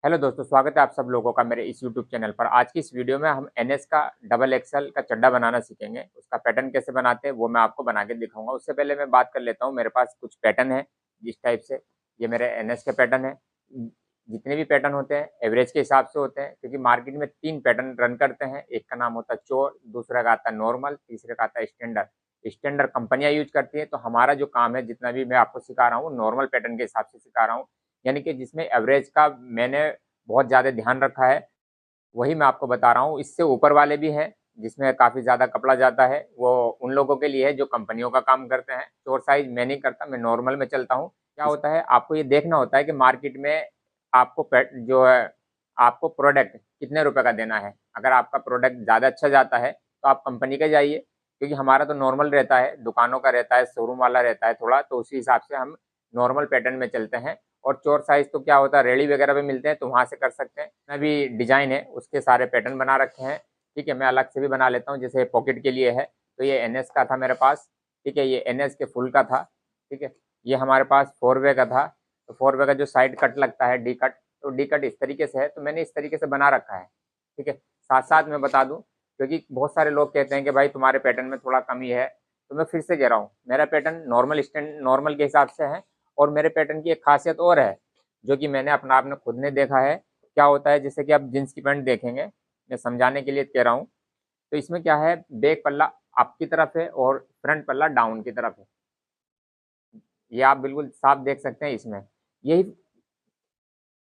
Hello दोस्तों, स्वागत है आप सब लोगों का मेरे इस यूट्यूब चैनल पर। आज की इस वीडियो में हम एनएस का डबल एक्सल का चड्डा बनाना सीखेंगे। उसका पैटर्न कैसे बनाते हैं वो मैं आपको बना के दिखाऊंगा। उससे पहले मैं बात कर लेता हूँ, मेरे पास कुछ पैटर्न है जिस टाइप से। ये मेरे एनएस के पैटर्न है। जितने भी पैटर्न होते हैं एवरेज के हिसाब से होते हैं, क्योंकि मार्केट में 3 पैटर्न रन करते हैं। एक का नाम होता है चोर, दूसरा का आता है नॉर्मल, तीसरे का आता है स्टैंडर्ड। स्टैंडर्ड कंपनियां यूज करती है, तो हमारा जो काम है जितना भी मैं आपको सिखा रहा हूँ नॉर्मल पैटर्न के हिसाब से सिखा रहा हूँ। यानी कि जिसमें एवरेज का मैंने बहुत ज़्यादा ध्यान रखा है, वही मैं आपको बता रहा हूँ। इससे ऊपर वाले भी हैं जिसमें काफ़ी ज़्यादा कपड़ा जाता है, वो उन लोगों के लिए है जो कंपनियों का काम करते हैं। चोर साइज मैं नहीं करता, मैं नॉर्मल में चलता हूँ। क्या होता है, आपको ये देखना होता है कि मार्केट में आपको जो है आपको प्रोडक्ट कितने रुपए का देना है। अगर आपका प्रोडक्ट ज़्यादा अच्छा जाता है तो आप कंपनी का जाइए, क्योंकि हमारा तो नॉर्मल रहता है, दुकानों का रहता है, शोरूम वाला रहता है थोड़ा, तो उसी हिसाब से हम नॉर्मल पैटर्न में चलते हैं। और चोर साइज तो क्या होता है, रेडी वगैरह पे मिलते हैं, तो वहाँ से कर सकते हैं। मैं भी डिजाइन है उसके सारे पैटर्न बना रखे हैं। ठीक है, मैं अलग से भी बना लेता हूँ, जैसे पॉकेट के लिए है तो ये एनएस का था मेरे पास। ठीक है, ये एनएस के फुल का था। ठीक है, ये हमारे पास 4 वे का था। तो 4 वे का जो साइड कट लगता है डी कट, तो डी कट इस तरीके से है, तो मैंने इस तरीके से बना रखा है। ठीक है, साथ साथ मैं बता दूं, क्योंकि बहुत सारे लोग कहते हैं कि भाई तुम्हारे पैटर्न में थोड़ा कमी है, तो मैं फिर से कह रहा हूँ मेरा पैटर्न नॉर्मल स्टैंड नॉर्मल के हिसाब से है। और मेरे पैटर्न की एक खासियत और है, जो कि मैंने अपना आपने खुद ने देखा है। क्या होता है, जैसे कि आप जींस की पैंट देखेंगे, मैं समझाने के लिए कह रहा हूँ। तो इसमें क्या है, बैक पल्ला अप की तरफ है और फ्रंट पल्ला डाउन की तरफ है। ये आप बिल्कुल साफ देख सकते हैं इसमें। यही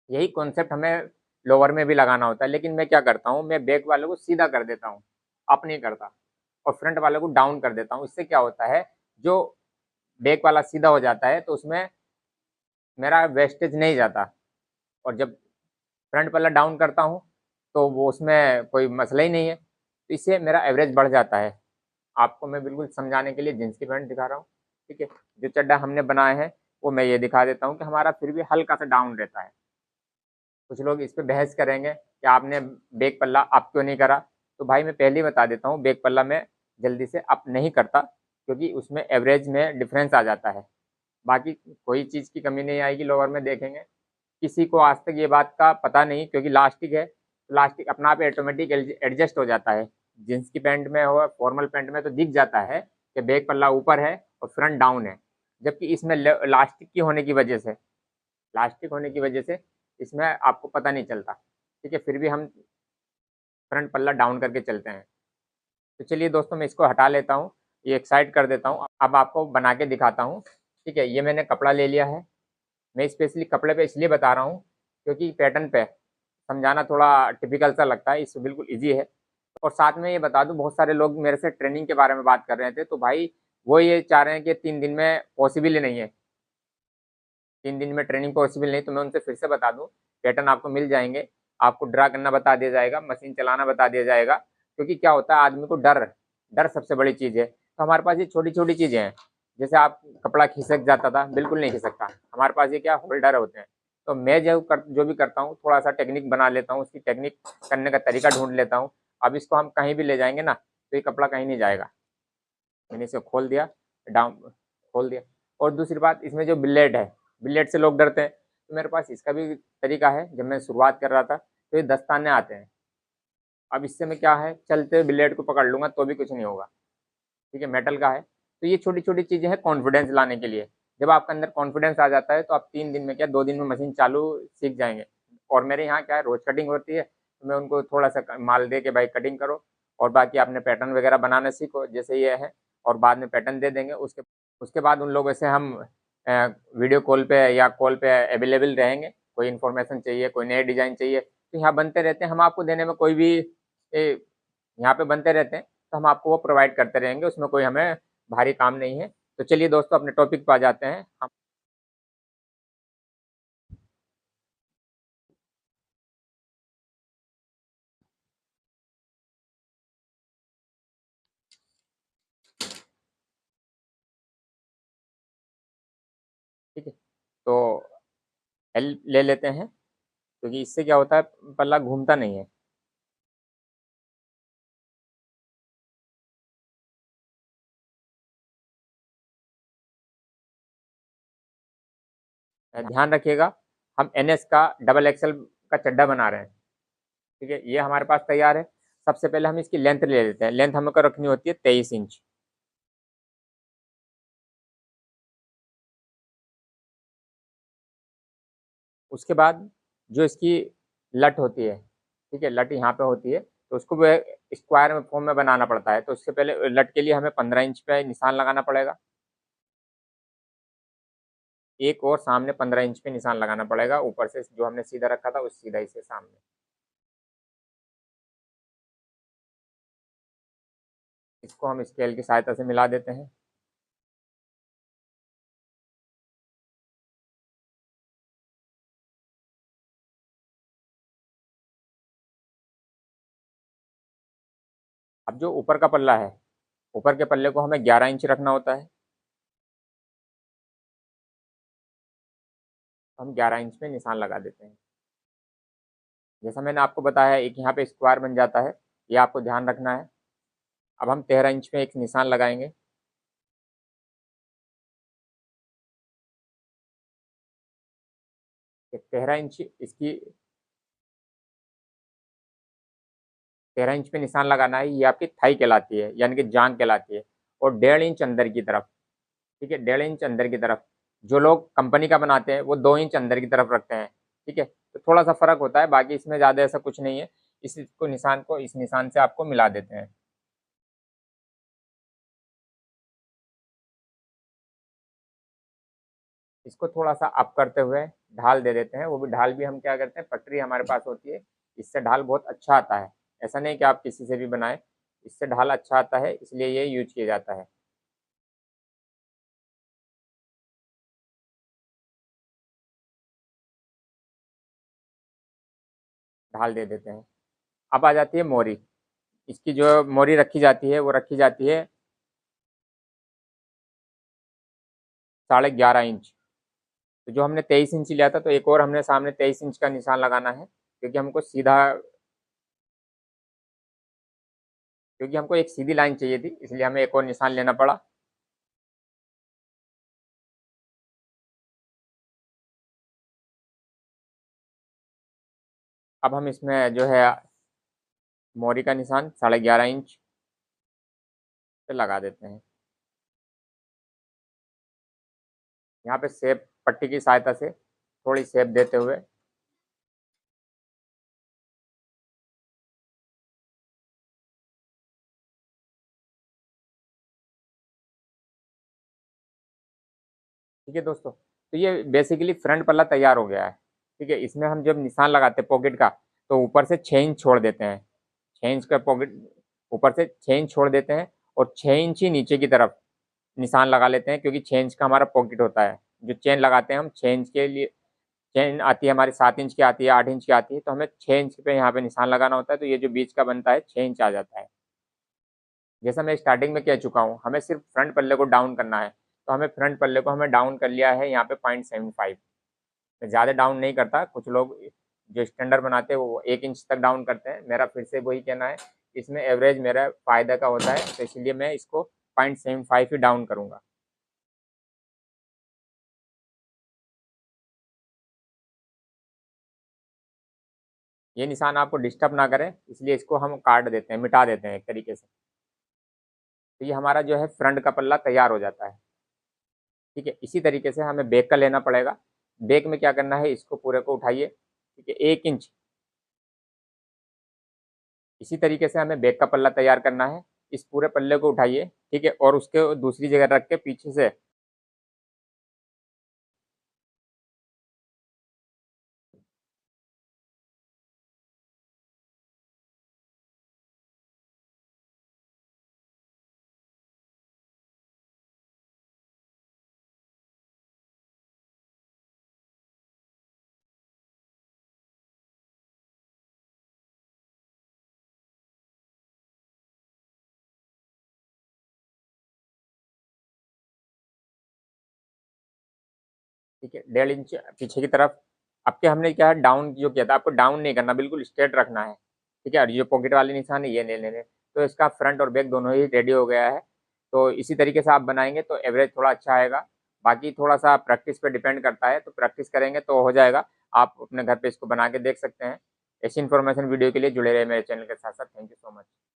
यही कॉन्सेप्ट हमें लोअर में भी लगाना होता है, लेकिन मैं क्या करता हूँ, मैं बैक वाले को सीधा कर देता हूँ, अप नहीं करता, और फ्रंट वाले को डाउन कर देता हूँ। इससे क्या होता है, जो बैक वाला सीधा हो जाता है तो उसमें मेरा वेस्टेज नहीं जाता। और जब फ्रंट पल्ला डाउन करता हूँ तो वो उसमें कोई मसला ही नहीं है, तो इससे मेरा एवरेज बढ़ जाता है। आपको मैं बिल्कुल समझाने के लिए जींस की पैंट दिखा रहा हूँ। ठीक है, जो चड्डा हमने बनाए हैं वो मैं ये दिखा देता हूँ कि हमारा फिर भी हल्का सा डाउन रहता है। कुछ लोग इस पे बहस करेंगे कि आपने बैक पल्ला अप क्यों नहीं करा। तो भाई मैं पहले ही बता देता हूँ, बैक पल्ला मैं जल्दी से अप नहीं करता, क्योंकि उसमें एवरेज में डिफरेंस आ जाता है। बाकी कोई चीज़ की कमी नहीं आएगी लोअर में देखेंगे। किसी को आज तक ये बात का पता नहीं, क्योंकि लास्टिक है, प्लास्टिक अपना आप ऑटोमेटिक एडजस्ट हो जाता है। जींस की पैंट में हो, फॉर्मल पैंट में तो दिख जाता है कि बैक पल्ला ऊपर है और फ्रंट डाउन है। जबकि इसमें लास्टिक की होने की वजह से प्लास्टिक होने की वजह से इसमें आपको पता नहीं चलता। ठीक है, फिर भी हम फ्रंट पल्ला डाउन करके चलते हैं। तो चलिए दोस्तों, मैं इसको हटा लेता हूँ, ये एक साइड कर देता हूँ। अब आपको बना के दिखाता हूँ। ठीक है, ये मैंने कपड़ा ले लिया है। मैं स्पेशली कपड़े पे इसलिए बता रहा हूँ क्योंकि पैटर्न पे समझाना थोड़ा टिपिकल सा लगता है, इससे बिल्कुल ईजी है। और साथ में ये बता दूं, बहुत सारे लोग मेरे से ट्रेनिंग के बारे में बात कर रहे थे, तो भाई वो ये चाह रहे हैं कि 3 दिन में पॉसिबल ही नहीं है, 3 दिन में ट्रेनिंग पॉसिबल नहीं। तो मैं उनसे फिर से बता दूं, पैटर्न आपको मिल जाएंगे। आपको ड्रा करना बता दिया जाएगा, मशीन चलाना बता दिया जाएगा। क्योंकि क्या होता है, आदमी को डर डर सबसे बड़ी चीज़ है। तो हमारे पास ये छोटी छोटी चीज़ें हैं। जैसे आप कपड़ा खिसक जाता था, बिल्कुल नहीं खिसकता। हमारे पास ये क्या होल्डर होते हैं। तो मैं जो भी करता हूँ, थोड़ा सा टेक्निक बना लेता हूँ, उसकी टेक्निक करने का तरीका ढूंढ लेता हूँ। अब इसको हम कहीं भी ले जाएंगे ना, तो ये कपड़ा कहीं नहीं जाएगा। मैंने इसे खोल दिया, डाउन खोल दिया। और दूसरी बात, इसमें जो बिलेट है, बिलेट से लोग डरते हैं, तो मेरे पास इसका भी तरीका है। जब मैं शुरुआत कर रहा था तो ये दस्ताने आते हैं। अब इससे मैं क्या है, चलते हुए बिलेट को पकड़ लूँगा तो भी कुछ नहीं होगा। ठीक है, मेटल का है। तो ये छोटी छोटी चीज़ें हैं कॉन्फिडेंस लाने के लिए। जब आपके अंदर कॉन्फिडेंस आ जाता है तो आप 3 दिन में क्या 2 दिन में मशीन चालू सीख जाएंगे। और मेरे यहाँ क्या है, रोज कटिंग होती है, तो मैं उनको थोड़ा सा माल दे के भाई कटिंग करो, और बाकी आपने पैटर्न वगैरह बनाना सीखो, जैसे ये है। और बाद में पैटर्न दे देंगे। उसके उसके बाद उन लोगों से हम वीडियो कॉल पे या कॉल पे अवेलेबल रहेंगे। कोई इन्फॉर्मेशन चाहिए, कोई नए डिज़ाइन चाहिए, तो यहाँ बनते रहते हैं। हम आपको देने में कोई भी यहाँ पे बनते रहते हैं, तो हम आपको वो प्रोवाइड करते रहेंगे। उसमें कोई हमें भारी काम नहीं है। तो चलिए दोस्तों, अपने टॉपिक पे आ जाते हैं हम। ठीक है, तो एल ले लेते हैं, क्योंकि इससे क्या होता है, पल्ला घूमता नहीं है। ध्यान रखिएगा, हम एनएस का डबल एक्सल का चड्डा बना रहे हैं। ठीक है, ये हमारे पास तैयार है। सबसे पहले हम इसकी लेंथ ले लेते हैं। लेंथ हमको रखनी होती है 23 इंच। उसके बाद जो इसकी लट होती है, ठीक है, लट यहाँ पे होती है, तो उसको स्क्वायर में फॉर्म में बनाना पड़ता है। तो उससे पहले लट के लिए हमें 15 इंच पे निशान लगाना पड़ेगा, एक और सामने 15 इंच पे निशान लगाना पड़ेगा, ऊपर से जो हमने सीधा रखा था उस सीधा से सामने। इसको हम स्केल की सहायता से मिला देते हैं। अब जो ऊपर का पल्ला है, ऊपर के पल्ले को हमें 11 इंच रखना होता है। हम 11 इंच पे निशान लगा देते हैं। जैसा मैंने आपको बताया, एक यहाँ पे स्क्वायर बन जाता है, ये आपको ध्यान रखना है। अब हम 13 इंच पे एक निशान लगाएंगे। कि 13 इंच इसकी 13 इंच पे निशान लगाना है। ये आपकी थाई कहलाती है, यानी कि जांग कहलाती है। और 1.5 इंच अंदर की तरफ, ठीक है, 1.5 इंच अंदर की तरफ। जो लोग कंपनी का बनाते हैं वो 2 इंच अंदर की तरफ रखते हैं। ठीक है, तो थोड़ा सा फर्क होता है, बाकी इसमें ज़्यादा ऐसा कुछ नहीं है। इसको निशान को इस निशान से आपको मिला देते हैं। इसको थोड़ा सा अप करते हुए ढाल दे देते हैं। वो भी ढाल भी हम क्या करते हैं, पटरी हमारे पास होती है, इससे ढाल बहुत अच्छा आता है। ऐसा नहीं कि आप किसी से भी बनाएं, इससे ढाल अच्छा आता है, इसलिए ये यूज किया जाता है। ढाल दे देते हैं। अब आ जाती है मोरी। इसकी जो मोरी रखी जाती है वो रखी जाती है 11.5 इंच। तो जो हमने 23 इंच लिया था, तो एक और हमने सामने 23 इंच का निशान लगाना है, क्योंकि हमको एक सीधी लाइन चाहिए थी, इसलिए हमें एक और निशान लेना पड़ा। अब हम इसमें जो है मोरी का निशान 11.5 इंच पे लगा देते हैं। यहाँ पे शेप पट्टी की सहायता से थोड़ी शेप देते हुए ठीक है दोस्तों, तो ये बेसिकली फ्रंट पल्ला तैयार हो गया है। ठीक है, इसमें हम जब निशान लगाते हैं पॉकेट का, तो ऊपर से 6 इंच छोड़ देते हैं। 6 इंच का पॉकेट ऊपर से 6 इंच छोड़ देते हैं, और 6 इंच ही नीचे की तरफ निशान लगा लेते हैं, क्योंकि 6 इंच का हमारा पॉकेट होता है। जो चेन लगाते हैं हम 6 इंच के लिए, चेन आती है हमारी 7 इंच की आती है, 8 इंच की आती है, तो हमें 6 इंच पे यहाँ पे निशान लगाना होता है। तो ये जो बीच का बनता है 6 इंच आ जाता है। जैसा मैं स्टार्टिंग में कह चुका हूँ, हमें सिर्फ फ्रंट पल्ले को डाउन करना है। तो हमें फ्रंट पल्ले को हमें डाउन कर लिया है यहाँ पे 0.75। मैं ज़्यादा डाउन नहीं करता, कुछ लोग जो स्टैंडर्ड बनाते हैं वो 1 इंच तक डाउन करते हैं। मेरा फिर से वही कहना है, इसमें एवरेज मेरा फ़ायदा का होता है, तो इसलिए मैं इसको 0.75 ही डाउन करूँगा। ये निशान आपको डिस्टर्ब ना करें, इसलिए इसको हम काट देते हैं, मिटा देते हैं एक तरीके से। तो ये हमारा जो है फ्रंट का पल्ला तैयार हो जाता है। ठीक है, इसी तरीके से हमें बैक का लेना पड़ेगा। बैक में क्या करना है, इसको पूरे को उठाइए, ठीक है, 1 इंच। इसी तरीके से हमें बैक का पल्ला तैयार करना है। इस पूरे पल्ले को उठाइए, ठीक है, और उसके दूसरी जगह रख के पीछे से ठीक है, 1.5 इंच पीछे की तरफ। आपके हमने क्या है, डाउन जो किया था, आपको डाउन नहीं करना, बिल्कुल स्ट्रेट रखना है। ठीक है, और ये पॉकेट वाले निशान है ये नहीं लेने। तो इसका फ्रंट और बैक दोनों ही रेडी हो गया है। तो इसी तरीके से आप बनाएंगे तो एवरेज थोड़ा अच्छा आएगा। बाकी थोड़ा सा प्रैक्टिस पे डिपेंड करता है, तो प्रैक्टिस करेंगे तो हो जाएगा। आप अपने घर पे इसको बना के देख सकते हैं। ऐसी इन्फॉर्मेशन वीडियो के लिए जुड़े रहे मेरे चैनल के साथ साथ। Thank you so much.